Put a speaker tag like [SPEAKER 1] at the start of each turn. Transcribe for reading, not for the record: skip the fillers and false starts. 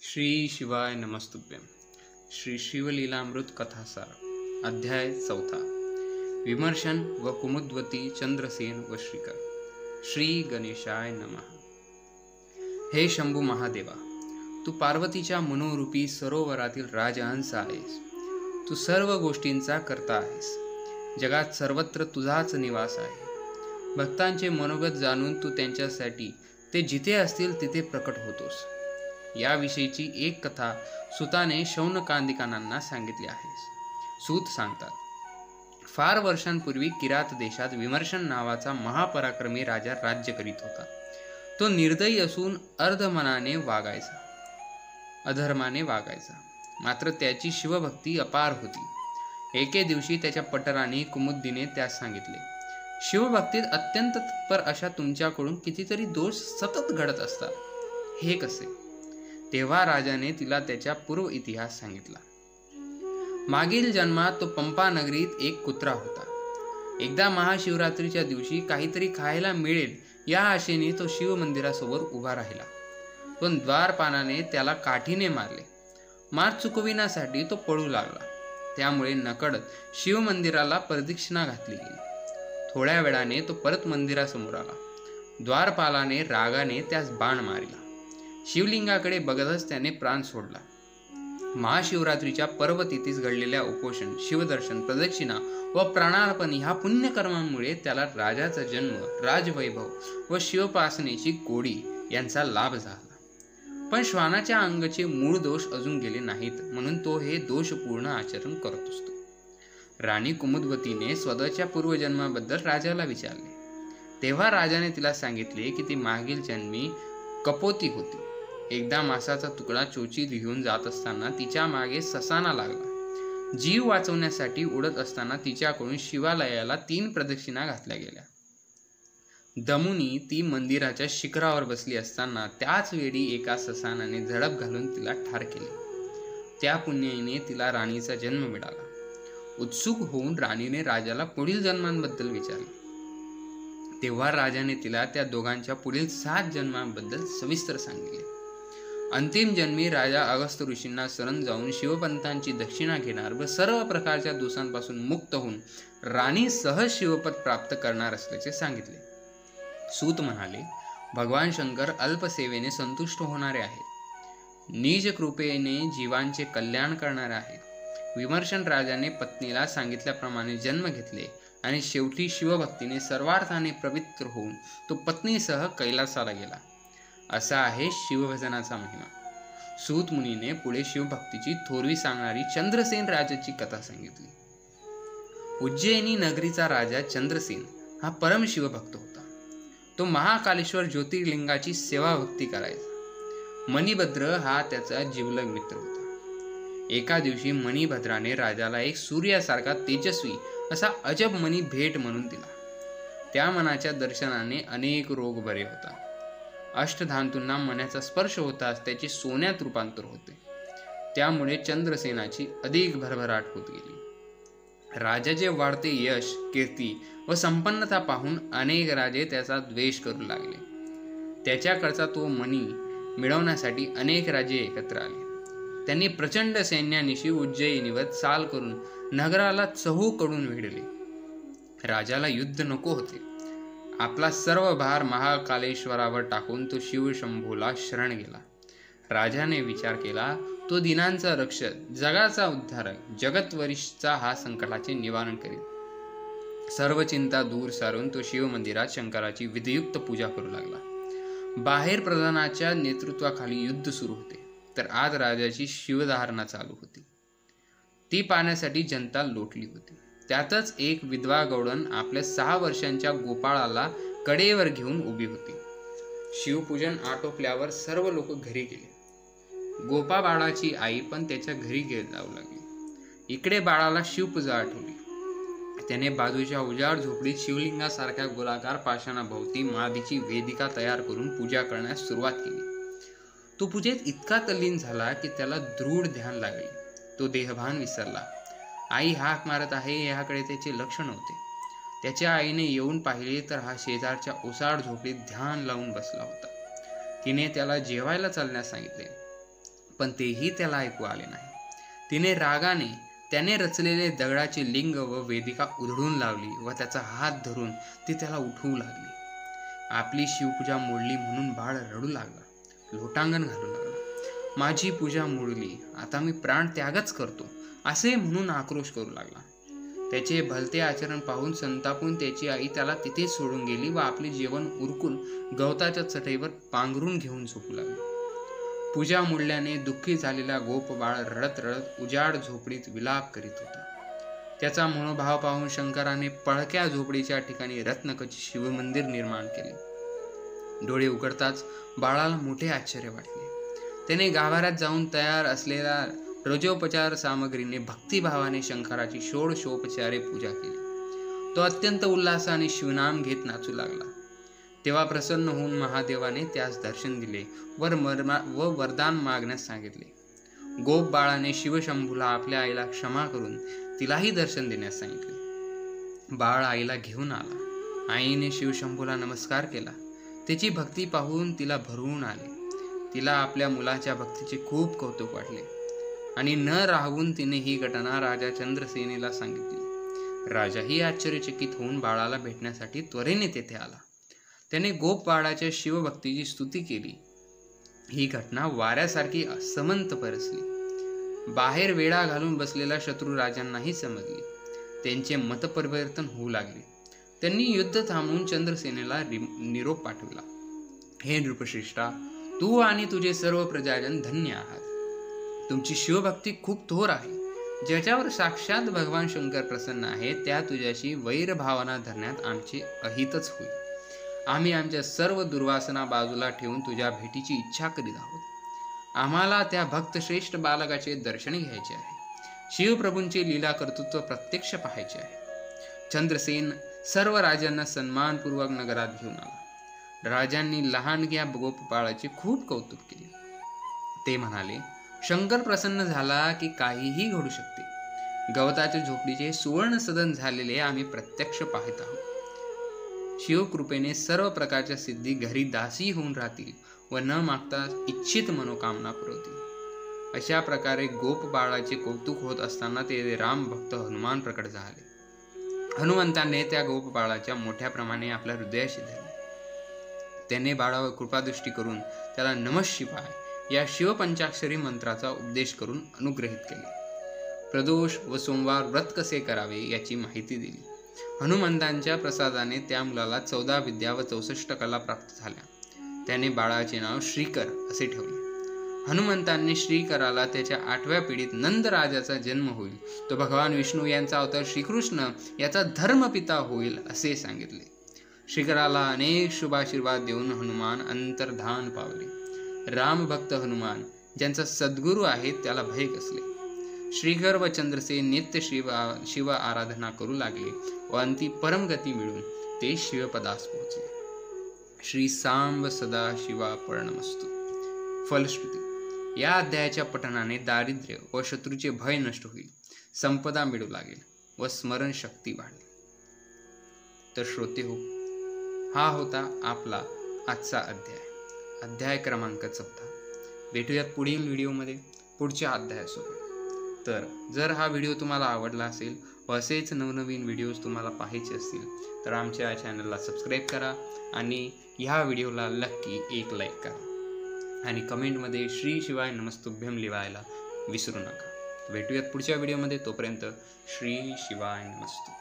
[SPEAKER 1] श्री शिवाय नमस्तुभ्यं. श्री शिवलीलामृत कथासार अध्याय 4. विमर्शन व कुमुद्वती चंद्रसेन व श्रीकर. श्री गणेशाय नमः. हे शंभू महादेवा, तू पार्वतीच्या मनोरूपी सरोवरातील राजहंस आहेस. तू सर्व गोष्टींचा कर्ता आहेस. जगात सर्वत्र तुझाच निवास आहे. भक्तांचे मनोगत जाणून तू त्यांच्यासाठी ते जिथे असतील तिथे प्रकट होतोस. याविषयीची एक कथा सुताने शौनकादिकांना सांगितली आहे. सूत सांगतात, फार वर्षांपूर्वी किरात देशात विमर्शन नावाचा महापराक्रमी राजा राज्य करीत होता. तो निर्दयी असून अर्धमनाने वागायचा, अधर्माने वागायचा. मात्र त्याची शिवभक्ती अपार होती. एके दिवशी त्याच्या पटराने कुमुद्दीने त्यास सांगितले, शिवभक्तीत अत्यंत तत्पर अशा तुमच्याकडून कितीतरी दोष सतत घडत असतात, हे कसे? तेव्हा राजाने तिला त्याच्या पूर्व इतिहास सांगितला. मागील जन्मात तो पंपा नगरीत एक कुत्रा होता. एकदा महाशिवरात्रीच्या दिवशी काहीतरी खायला मिळेल या आशेने तो शिव मंदिरासमोर उभा राहिला. पण द्वारपालाने त्याला काठीने मारले. मार चुकविण्यासाठी तो पळू लागला. त्यामुळे नकळत शिव मंदिराला प्रदक्षिणा घातली गेली. थोड्या वेळाने तो परत मंदिरासमोर आला. द्वारपालाने रागाने त्यास बाण मारला. शिवलिंगाकडे बघतच त्याने प्राण सोडला. महाशिवरात्रीच्या पर्वतिथीस घडलेल्या उपोषण, शिवदर्शन, प्रदक्षिणा व प्राणार्पण ह्या पुण्यकर्मांमुळे त्याला राजाचा जन्म, राजवैभव व शिवपासनेची गोडी यांचा लाभ झाला. पण श्वानाच्या अंगाचे मूळ दोष अजून गेले नाहीत, म्हणून तो हे दोषपूर्ण आचरण करत असतो. राणी कुमुद्वतीने स्वतःच्या पूर्वजन्माबद्दल राजाला विचारले. तेव्हा राजाने तिला सांगितले की ती मागील जन्मी कपोती होती. एकदा मासाचा तुकडा चोचीत घेऊन जात असताना तिच्या मागे ससाना लागला. जीव वाचवण्यासाठी उडत असताना तिच्याकडून शिवालयाला 3 प्रदक्षिणा घातल्या गेल्या. दमुनी ती मंदिराच्या शिखरावर बसली असताना त्याच वेळी एका ससानाने झडप घालून तिला ठार केले. त्या पुण्याईने तिला राणीचा जन्म मिळाला. उत्सुक होऊन राणीने राजाला पुढील जन्मांबद्दल विचारले. तेव्हा राजाने तिला त्या दोघांच्या पुढील 7 जन्मांबद्दल सविस्तर सांगितले. अंतिम जन्मी राजा अगस्त्य ऋषींना शरण जाऊन शिवपंथांची दक्षिणा घेणार व सर्व प्रकारच्या दोषांपासून मुक्त होऊन राणी सहज शिवपद प्राप्त करणार असल्याचे सांगितले. सूत म्हणाले, भगवान शंकर अल्पसेवेने संतुष्ट होणारे आहेत. निज कृपेने जीवांचे कल्याण करणारे आहेत. विमर्शन राजाने पत्नीला सांगितल्याप्रमाणे जन्म घेतले आणि शेवटी शिवभक्तीने सर्वार्थाने पवित्र होऊन तो पत्नीसह कैलासाला गेला. असा आहे शिवभजनाचा महिमा. सूत मुनीने पुढे शिवभक्तीची थोरवी सांगणारी चंद्रसेन राजाची कथा सांगितली. उज्जैनी नगरीचा राजा चंद्रसेन हा परम शिवभक्त होता. तो महाकालेश्वर ज्योतिर्लिंगाची सेवा भक्ती करायचा. मणिभद्र हा त्याचा जिवलग मित्र होता. एका दिवशी मणिभद्राने राजाला एक सूर्यासारखा तेजस्वी असा अजब मणी भेट म्हणून दिला. त्या मनाच्या दर्शनाने अनेक रोग बरे होतात. अष्टधातूंना मण्याचा स्पर्श होताच त्याचे सोन्यात रूपांतर होते. त्यामुळे चंद्रसेनाची अधिक भरभराट होत गेली. राजाचे वाढते यश, कीर्ती व संपन्नता पाहून अनेक राजे त्याचा द्वेष करू लागले. त्याच्याकडचा तो मणी मिळवण्यासाठी अनेक राजे एकत्र आले. त्यांनी प्रचंड सैन्यानिशी उज्जैनीवर चाल करून नगराला चहूकडून भिडले. राजाला युद्ध नको होते. आपला सर्व भार महाकालेश्वरावर टाकून तो शिवशंभूला शरण गेला. राजाने विचार केला, तो दिनांचा रक्षक, जगाचा उद्धारक, जगतवरिष्ठचा हा संकटाचे निवारण करीत. सर्व चिंता दूर सारून तो शिवमंदिरात शंकराची विधियुक्त पूजा करू लागला. बाहेर प्रधानाच्या नेतृत्वाखाली युद्ध सुरू होते, तर आज राजाची शिवधारणा चालू होती. ती पाहण्यासाठी जनता लोटली होती. त्यातच एक विधवा गवळण आपल्या 6 वर्षांच्या गोपाळाला कडेवर घेऊन उभी होती. शिवपूजन आटोपल्यावर सर्व लोक घरी गेले. गोपा बाळाची आई पण त्याच्या घरी जाऊ लागली. इकडे बाळाला शिवपूजा आठवली. त्याने बाजूच्या उजाड झोपडीत शिवलिंगासारख्या गोलाकार पाषाणाभोवती मादीची वेदिका तयार करून पूजा करण्यास सुरुवात केली. तो पूजेत इतका तल्लीन झाला की त्याला दृढ ध्यान लागले. तो देहभान विसरला. आई हाक मारत आहे याकडे त्याचे लक्ष नव्हते. त्याच्या आईने येऊन पाहिले तर हा शेजारच्या ओसाड झोपडीत ध्यान लावून बसला होता. तिने त्याला जेवायला चालण्यास सांगितले. पण तेही त्याला ऐकू आले नाही. तिने रागाने त्याने रचलेले दगडाचे लिंग व वेदिका उधळून लावली व त्याचा हात धरून ती त्याला उठवू लागली. आपली शिवपूजा मोडली म्हणून बाळ रडू लागला, लोटांगण घालू लागला. माझी पूजा मोडली, आता मी प्राण त्यागच करतो असे म्हणून आक्रोश करू लागला. त्याचे भलते आचरण पाहून संतापून त्याची आई त्याला तिथेच सोडून गेली व आपले जेवण उरकून गवताच्या चटईवर पांघरून घेऊन झोपू लागली. पूजा मोडल्याने दुःखी झालेला गोप बाळ रडत रडत उजाड झोपडीत विलाप करीत होता. त्याचा मनोभाव पाहून शंकराने पळक्या झोपडीच्या ठिकाणी रत्नखचित शिवमंदिर निर्माण केले. डोळे उघडताच बाळाला मोठे आश्चर्य वाटले. त्याने गाभाऱ्यात जाऊन तयार असलेल्या रजोपचार सामग्रीने भक्तिभावाने शंकराची षोडशोपचारे पूजा केली. तो अत्यंत उल्हासाने शिवनाम घेत नाचू लागला. तेव्हा प्रसन्न होऊन महादेवाने त्यास दर्शन दिले व वरदान मागण्यास सांगितले. गोप बाळाने शिवशंभूला आपल्या आईला क्षमा करून तिलाही दर्शन देण्यास सांगितले. बाळ आईला घेऊन आला. आईने शिवशंभूला नमस्कार केला. त्याची भक्ती पाहून तिला भरवून आले. तिला आपल्या मुलाच्या भक्तीचे खूप कौतुक वाटले आणि न राहून तिने ही घटना राजा चंद्रसेनीला सांगितली. राजाही आश्चर्यचकित होऊन बाळाला भेटण्यासाठी त्वरेने तेथे आला. त्याने गोप बाळाच्या शिवभक्तीची स्तुती केली. ही घटना वाऱ्यासारखी असमंत परसली. बाहेर वेढा घालून बसलेल्या शत्रू राजांनाही समजली. त्यांचे मतपरिवर्तन होऊ लागले. त्यांनी युद्ध थांबवून चंद्रसेनेला निरोप पाठवला. हे नृपश्रेष्ठा, तू आणि तुझे सर्व प्रजाजन धन्य आहात. तुमची शिवभक्ती खूप थोर आहे. ज्याच्यावर साक्षात भगवान शंकर प्रसन्न आहे त्या तुझ्याशी वैर भावना धरण्यात आमचे अहितच होईल. आम्ही आमच्या सर्व दुर्वासना बाजूला ठेवून तुझ्या भेटीची इच्छा करीत आहोत. आम्हाला त्या भक्तश्रेष्ठ बालकाचे दर्शन घ्यायचे आहे. शिवप्रभूंचे लीला कर्तृत्व प्रत्यक्ष पाहायचे आहे. चंद्रसेन सर्व राजांना सन्मानपूर्वक नगरात घेऊन आला. राजांनी लहानग्या गोपबाळाचे खूप कौतुक केले. ते म्हणाले, शंकर प्रसन्न झाला की काहीही घडू शकते. गवताच्या झोपडीचे सुवर्ण सदन झालेले आम्ही प्रत्यक्ष पाहत आहोत. शिवकृपेने सर्व प्रकारच्या सिद्धी घरी दासी होऊन राहतील व न मागता इच्छित मनोकामना पुरवतील. अशा प्रकारे गोप बाळाचे कौतुक होत असताना ते राम भक्त हनुमान प्रकट झाले. हनुमंताने त्या गोप बाळाच्या मोठ्या प्रमाणे आपल्या हृदयाशी धरले. त्याने बाळावर कृपादृष्टी करून त्याला नमः शिवाय या शिवपंचाक्षरी मंत्राचा उपदेश करून अनुग्रहित केले. प्रदोष व सोमवार व्रत कसे करावे याची माहिती दिली. हनुमंतांच्या प्रसादाने त्या मुलाला 14 विद्या व 64 कला प्राप्त झाल्या. त्याने बाळाचे नाव श्रीकर असे ठेवले. हनुमंतांनी श्रीकराला त्याच्या 8व्या पिढीत नंद राजाचा जन्म होईल, तो भगवान विष्णू यांचा अवतार श्रीकृष्ण याचा धर्मपिता होईल असे सांगितले. श्रीकराला अनेक शुभाशीर्वाद देऊन हनुमान अंतर्धान पावले. रामभक्त हनुमान ज्यांचा सद्गुरू आहे त्याला भय कसले. श्रीकर व चंद्रसेन नित्य शिव आराधना करू लागले व अंती परमगती मिळून ते शिवपदास पोहोचले. श्री सांब सदा शिवा पर्णमस्तु. फलश्रुती. या अध्यायाच्या पठनाने दारिद्र्य व शत्रूचे भय नष्ट होईल, संपदा मिळू लागेल व स्मरण शक्ती वाढेल. तर श्रोते हो, हा होता आपला आजचा अध्याय क्रमांक 14. भेटूयात पुढील व्हिडिओमध्ये पुढच्या अध्यायासोबत. तर जर हा व्हिडिओ तुम्हाला आवडला असेल व असेच नवनवीन व्हिडिओज तुम्हाला पाहायचे असतील तर आमच्या चॅनलला सबस्क्राईब करा आणि ह्या व्हिडिओला नक्की एक लाईक करा आणि कमेंटमध्ये श्री शिवाय नमस्तुभ्यम लिहायला विसरू नका. भेटूयात पुढच्या व्हिडिओमध्ये. तोपर्यंत श्री शिवाय नमस्तु.